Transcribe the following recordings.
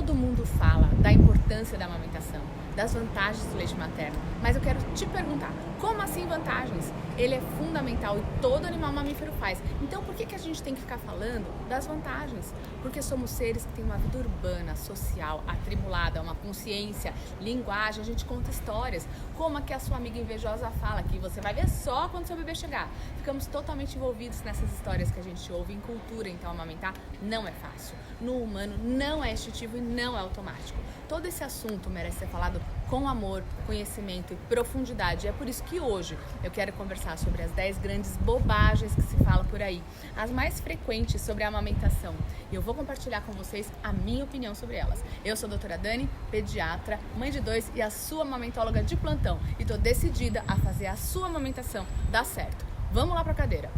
Todo mundo fala da importância da amamentação, das vantagens do leite materno, mas eu quero te perguntar, como assim vantagens? Ele é fundamental e todo animal mamífero faz. Então por que a gente tem que ficar falando das vantagens? Porque somos seres que têm uma vida urbana, social, atribulada, uma consciência, linguagem, a gente conta histórias, como a que a sua amiga invejosa fala, que você vai ver só quando seu bebê chegar. Ficamos totalmente envolvidos nessas histórias que a gente ouve em cultura, então amamentar não é fácil. No humano não é instintivo e não é automático. Todo esse assunto merece ser falado com amor, conhecimento e profundidade. É por isso que hoje eu quero conversar sobre as 10 grandes bobagens que se fala por aí, as mais frequentes sobre a amamentação. E eu vou compartilhar com vocês a minha opinião sobre elas. Eu sou a doutora Dani, pediatra, mãe de 2 e a sua amamentóloga de plantão. E tô decidida a fazer a sua amamentação dar certo. Vamos lá pra cadeira.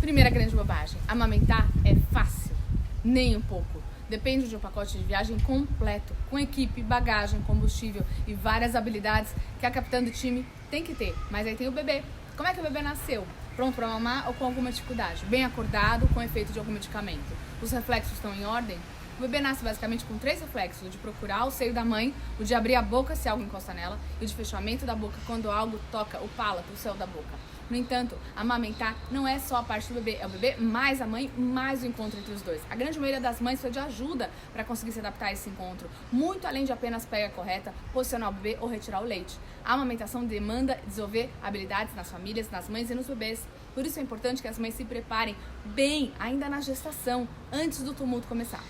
Primeira grande bobagem, amamentar é fácil. Nem um pouco. Depende de um pacote de viagem completo, com equipe, bagagem, combustível e várias habilidades que a capitã do time tem que ter. Mas aí tem o bebê. Como é que o bebê nasceu? Pronto para mamar ou com alguma dificuldade? Bem acordado, com efeito de algum medicamento? Os reflexos estão em ordem? O bebê nasce basicamente com 3 reflexos: o de procurar o seio da mãe, o de abrir a boca se algo encosta nela e o de fechamento da boca quando algo toca o palato, o céu da boca. No entanto, amamentar não é só a parte do bebê, é o bebê mais a mãe, mais o encontro entre os dois. A grande maioria das mães precisa de ajuda para conseguir se adaptar a esse encontro, muito além de apenas pegar a correta, posicionar o bebê ou retirar o leite. A amamentação demanda desenvolver habilidades nas famílias, nas mães e nos bebês. Por isso é importante que as mães se preparem bem, ainda na gestação, antes do tumulto começar.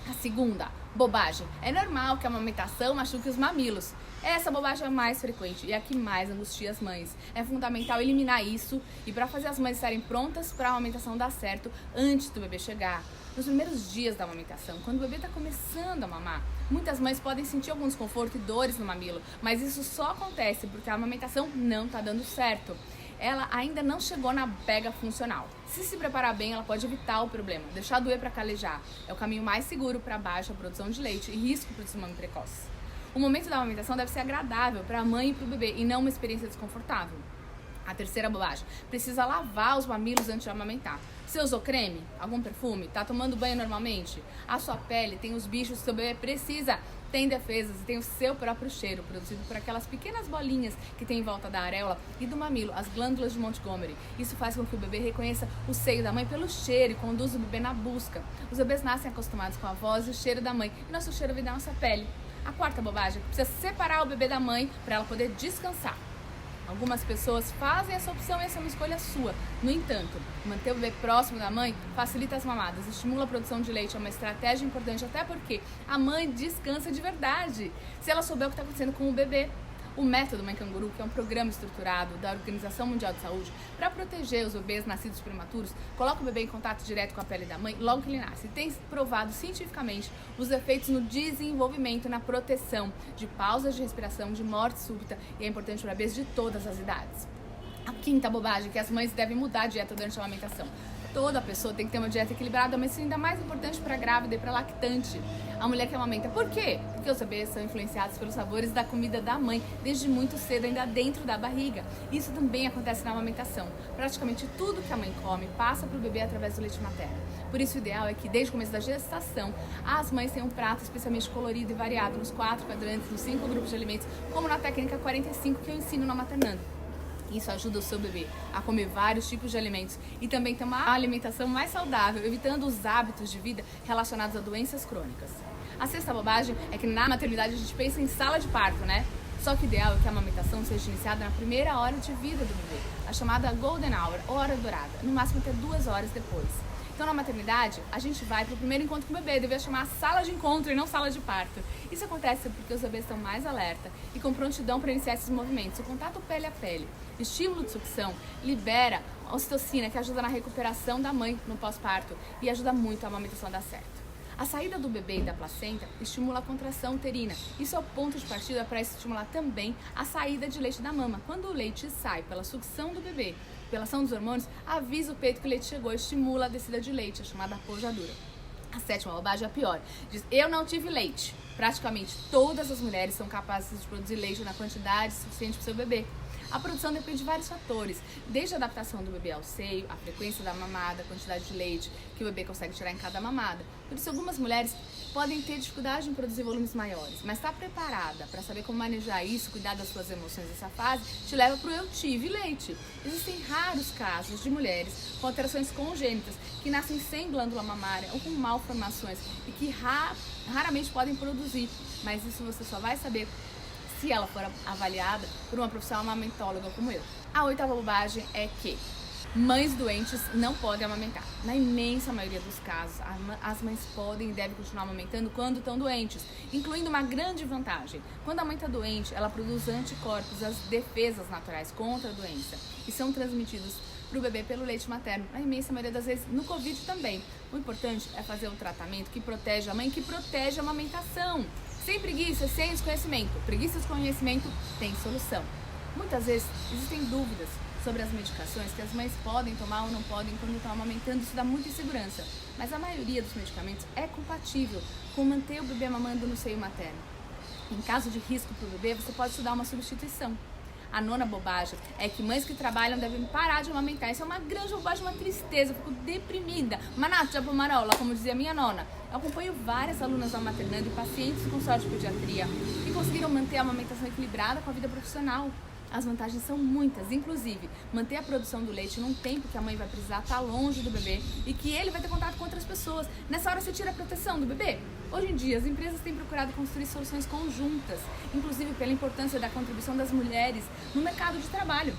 A segunda, bobagem. É normal que a amamentação machuque os mamilos. Essa bobagem é a mais frequente e é a que mais angustia as mães. É fundamental eliminar isso e para fazer as mães estarem prontas para a amamentação dar certo antes do bebê chegar. Nos primeiros dias da amamentação, quando o bebê está começando a mamar, muitas mães podem sentir algum desconforto e dores no mamilo, mas isso só acontece porque a amamentação não está dando certo. Ela ainda não chegou na pega funcional. Se preparar bem, ela pode evitar o problema, deixar doer para calejar. É o caminho mais seguro para baixa produção de leite e risco para o desmame precoce. O momento da amamentação deve ser agradável para a mãe e para o bebê e não uma experiência desconfortável. A terceira bobagem, precisa lavar os mamilos antes de amamentar. Você usou creme? Algum perfume? Tá tomando banho normalmente? A sua pele tem os bichos que o seu bebê precisa. Tem defesas e tem o seu próprio cheiro, produzido por aquelas pequenas bolinhas que tem em volta da areola e do mamilo, as glândulas de Montgomery. Isso faz com que o bebê reconheça o seio da mãe pelo cheiro e conduz o bebê na busca. Os bebês nascem acostumados com a voz e o cheiro da mãe, e nosso cheiro vem da nossa pele. A quarta bobagem, precisa separar o bebê da mãe para ela poder descansar. Algumas pessoas fazem essa opção e essa é uma escolha sua. No entanto, manter o bebê próximo da mãe facilita as mamadas, estimula a produção de leite, é uma estratégia importante, até porque a mãe descansa de verdade, se ela souber o que está acontecendo com o bebê. O método Mãe Canguru, que é um programa estruturado da Organização Mundial de Saúde para proteger os bebês nascidos prematuros, coloca o bebê em contato direto com a pele da mãe logo que ele nasce. Tem provado cientificamente os efeitos no desenvolvimento, na proteção de pausas de respiração, de morte súbita, e é importante para bebês de todas as idades. A quinta bobagem é que as mães devem mudar a dieta durante a amamentação. Toda pessoa tem que ter uma dieta equilibrada, mas isso ainda é mais importante para a grávida e para a lactante, a mulher que amamenta. Por quê? Porque os bebês são influenciados pelos sabores da comida da mãe desde muito cedo, ainda dentro da barriga. Isso também acontece na amamentação. Praticamente tudo que a mãe come passa para o bebê através do leite materno. Por isso o ideal é que desde o começo da gestação, as mães tenham um prato especialmente colorido e variado nos 4 quadrantes, nos 5 grupos de alimentos, como na técnica 45 que eu ensino na Maternando. Isso ajuda o seu bebê a comer vários tipos de alimentos e também ter uma alimentação mais saudável, evitando os hábitos de vida relacionados a doenças crônicas. A sexta bobagem é que na maternidade a gente pensa em sala de parto, né? Só que o ideal é que a amamentação seja iniciada na primeira hora de vida do bebê, a chamada Golden Hour, hora dourada, no máximo até 2 horas depois. Então, na maternidade, a gente vai para o primeiro encontro com o bebê, devia chamar sala de encontro e não sala de parto. Isso acontece porque os bebês estão mais alerta e com prontidão para iniciar esses movimentos. O contato pele a pele, estímulo de sucção, libera a ocitocina, que ajuda na recuperação da mãe no pós-parto e ajuda muito a amamentação a dar certo. A saída do bebê e da placenta estimula a contração uterina. Isso é o ponto de partida para estimular também a saída de leite da mama. Quando o leite sai pela sucção do bebê, pela ação dos hormônios, avisa o peito que o leite chegou, estimula a descida de leite, a chamada pojadura. A sétima bobagem é a pior. Diz, eu não tive leite. Praticamente todas as mulheres são capazes de produzir leite na quantidade suficiente para o seu bebê. A produção depende de vários fatores, desde a adaptação do bebê ao seio, a frequência da mamada, a quantidade de leite que o bebê consegue tirar em cada mamada. Por isso, algumas mulheres podem ter dificuldade em produzir volumes maiores, mas estar preparada para saber como manejar isso, cuidar das suas emoções nessa fase, te leva para o eu tive leite. Existem raros casos de mulheres com alterações congênitas que nascem sem glândula mamária ou com malformações e que raramente podem produzir, mas isso você só vai saber se ela for avaliada por uma profissional amamentóloga como eu. A 8ª bobagem é que mães doentes não podem amamentar. Na imensa maioria dos casos, as mães podem e devem continuar amamentando quando estão doentes, incluindo uma grande vantagem. Quando a mãe está doente, ela produz anticorpos, as defesas naturais contra a doença, e são transmitidos para o bebê pelo leite materno, na imensa maioria das vezes no Covid também. O importante é fazer um tratamento que protege a mãe, que protege a amamentação. Sem preguiça, sem desconhecimento. Preguiça e desconhecimento tem solução. Muitas vezes existem dúvidas sobre as medicações que as mães podem tomar ou não podem quando estão amamentando, isso dá muita insegurança. Mas a maioria dos medicamentos é compatível com manter o bebê mamando no seio materno. Em caso de risco para o bebê, você pode estudar uma substituição. A 9ª bobagem é que mães que trabalham devem parar de amamentar. Isso é uma grande bobagem, uma tristeza, eu fico deprimida. Manato, já marola, como dizia minha nona. Eu acompanho várias alunas da maternando e pacientes com sorte de pediatria que conseguiram manter a amamentação equilibrada com a vida profissional. As vantagens são muitas, inclusive manter a produção do leite num tempo que a mãe vai precisar estar longe do bebê e que ele vai ter contato com outras pessoas. Nessa hora você tira a proteção do bebê. Hoje em dia, as empresas têm procurado construir soluções conjuntas, inclusive pela importância da contribuição das mulheres no mercado de trabalho.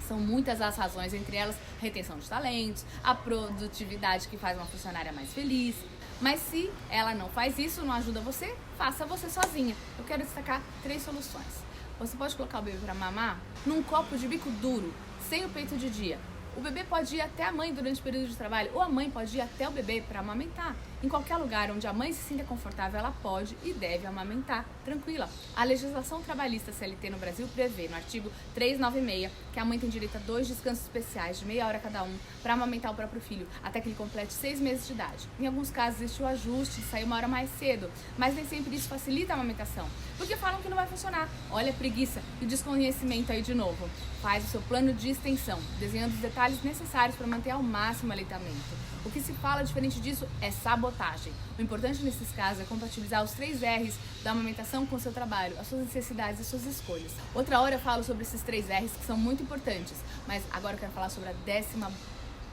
São muitas as razões, entre elas a retenção de talentos, a produtividade que faz uma funcionária mais feliz. Mas se ela não faz isso, não ajuda você, faça você sozinha. Eu quero destacar 3 soluções. Você pode colocar o bebê para mamar num copo de bico duro, sem o peito de dia. O bebê pode ir até a mãe durante o período de trabalho, ou a mãe pode ir até o bebê para amamentar. Em qualquer lugar onde a mãe se sinta confortável, ela pode e deve amamentar tranquila. A legislação trabalhista CLT no Brasil prevê, no artigo 396, que a mãe tem direito a 2 descansos especiais de meia hora cada um para amamentar o próprio filho, até que ele complete 6 meses de idade. Em alguns casos existe o ajuste de sair uma hora mais cedo, mas nem sempre isso facilita a amamentação, porque falam que não vai funcionar. Olha a preguiça e o desconhecimento aí de novo. Faz o seu plano de extensão, desenhando os detalhes necessários para manter ao máximo o aleitamento. O que se fala diferente disso é sabotagem. O importante nesses casos é compatibilizar os 3 R's da amamentação com o seu trabalho, as suas necessidades e suas escolhas. Outra hora eu falo sobre esses 3 R's que são muito importantes, mas agora eu quero falar sobre a 10ª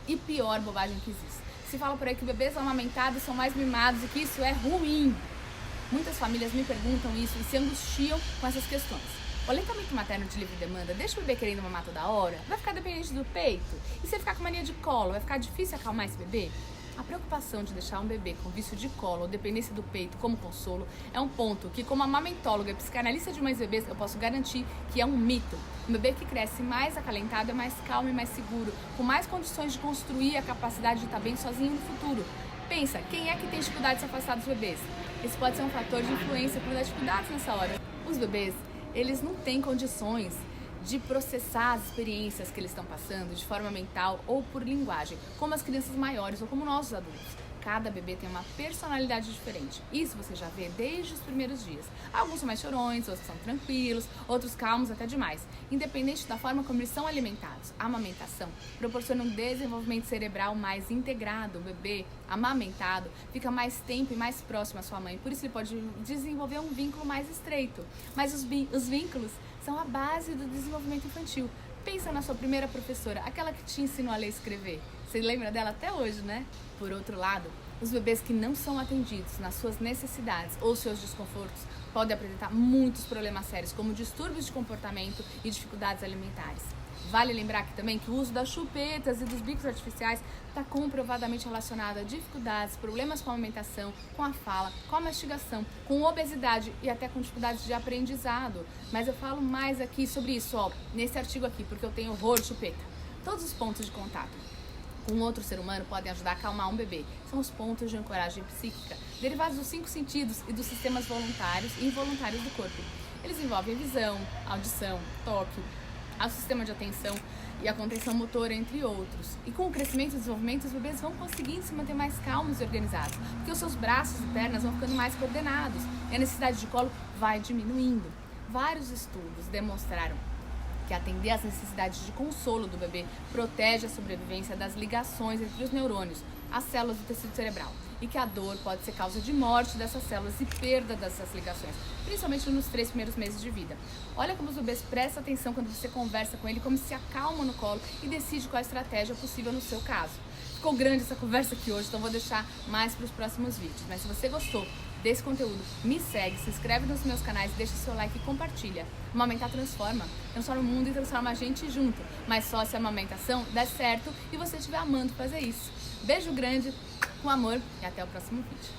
e pior bobagem que existe. Se fala por aí que bebês amamentados são mais mimados e que isso é ruim. Muitas famílias me perguntam isso e se angustiam com essas questões. O aleitamento materno de livre demanda deixa o bebê querendo mamar toda hora? Vai ficar dependente do peito? E se ele ficar com mania de colo, vai ficar difícil acalmar esse bebê? A preocupação de deixar um bebê com vício de colo ou dependência do peito como consolo é um ponto que, como amamentóloga e psicanalista de mães e bebês, eu posso garantir que é um mito. Um bebê que cresce mais acalentado é mais calmo e mais seguro, com mais condições de construir a capacidade de estar bem sozinho no futuro. Pensa, quem é que tem dificuldade de se afastar dos bebês? Esse pode ser um fator de influência para dar dificuldades nessa hora. Os bebês, eles não têm condições de processar as experiências que eles estão passando de forma mental ou por linguagem, como as crianças maiores ou como nós, os adultos. Cada bebê tem uma personalidade diferente. Isso você já vê desde os primeiros dias. Alguns são mais chorões, outros são tranquilos, outros calmos até demais. Independente da forma como eles são alimentados, a amamentação proporciona um desenvolvimento cerebral mais integrado. O bebê amamentado fica mais tempo e mais próximo à sua mãe, por isso ele pode desenvolver um vínculo mais estreito. Mas os vínculos são a base do desenvolvimento infantil. Pensa na sua primeira professora, aquela que te ensinou a ler e escrever. Você lembra dela até hoje, né? Por outro lado, os bebês que não são atendidos nas suas necessidades ou seus desconfortos podem apresentar muitos problemas sérios, como distúrbios de comportamento e dificuldades alimentares. Vale lembrar aqui também que o uso das chupetas e dos bicos artificiais está comprovadamente relacionado a dificuldades, problemas com a alimentação, com a fala, com a mastigação, com obesidade e até com dificuldades de aprendizado. Mas eu falo mais aqui sobre isso, nesse artigo aqui, porque eu tenho horror de chupeta. Todos os pontos de contato com outro ser humano podem ajudar a acalmar um bebê. São os pontos de ancoragem psíquica, derivados dos 5 sentidos e dos sistemas voluntários e involuntários do corpo. Eles envolvem visão, audição, toque, ao sistema de atenção e a contenção motora, entre outros. E com o crescimento e desenvolvimento, os bebês vão conseguindo se manter mais calmos e organizados, porque os seus braços e pernas vão ficando mais coordenados e a necessidade de colo vai diminuindo. Vários estudos demonstraram que atender às necessidades de consolo do bebê protege a sobrevivência das ligações entre os neurônios, as células do tecido cerebral, e que a dor pode ser causa de morte dessas células e perda dessas ligações, principalmente nos 3 primeiros meses de vida. Olha como os bebês prestam atenção quando você conversa com ele, como se acalma no colo e decide qual a estratégia possível no seu caso. Ficou grande essa conversa aqui hoje, então vou deixar mais para os próximos vídeos. Mas se você gostou desse conteúdo, me segue, se inscreve nos meus canais, deixa seu like e compartilha. Amamentar transforma o mundo e transforma a gente junto. Mas só se a amamentação der certo e você estiver amando fazer isso. Beijo grande, com amor e até o próximo vídeo.